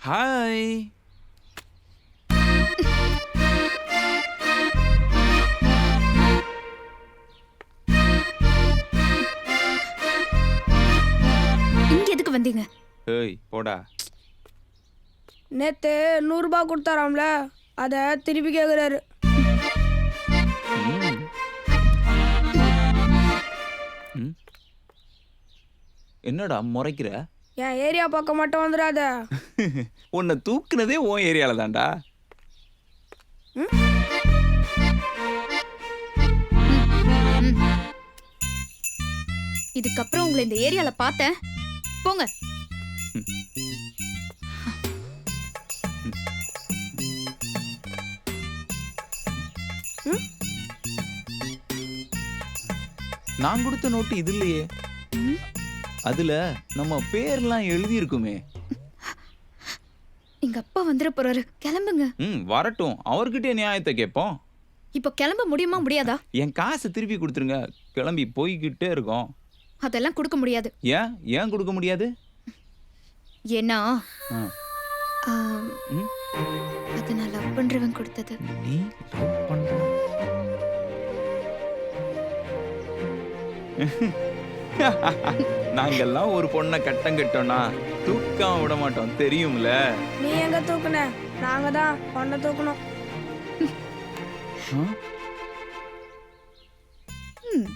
Hi. இங்க எதுக்கு வந்தீங்க? ஏய் போடா. நேத்து 100 ரூபாய் கொடுத்தாராம்ல, அத திருப்பி கேக்குறாரு. ம். ம். என்னடா முறைக்கிற? என் ஏரியா பக்கம் மட்டும் வந்துடாத. உன்னை தூக்குனதே உன் ஏரியால தான்டா. இதுக்கப்புறம் உங்களை இந்த ஏரியால பார்த்தேன். போங்க. நான் கொடுத்த நோட்டு இது இல்லையே. அதுல நம்ம பேர்லாம் எழுதி இருக்குமே. எங்க அப்பா வந்துட போறாரு. கிளம்புங்க. வரட்டும், அவர்கிட்ட நியாயத்தை கேட்போம். இப்போ கிளம்ப முடியுமா முடியாதா? என் காசை திருப்பி கொடுத்துருங்க. கிளம்பி போய்கிட்டே இருக்கோம். அதெல்லாம் கொடுக்க முடியாது. ஏன் கொடுக்க முடியாது? ஏன்னா ஆ. ம்? அது நான் லவ் பண்றவன் கொடுத்தது. நீ லவ் பண்ற? நாங்கெல்லாம் ஒரு பொண்ணை கட்டம் கட்டோம்னா தூக்காம விட மாட்டோம், தெரியும்ல. நீ எங்க தூக்குன? நாங்க தான் பொண்ணை தூக்கணும். ஆ? ம்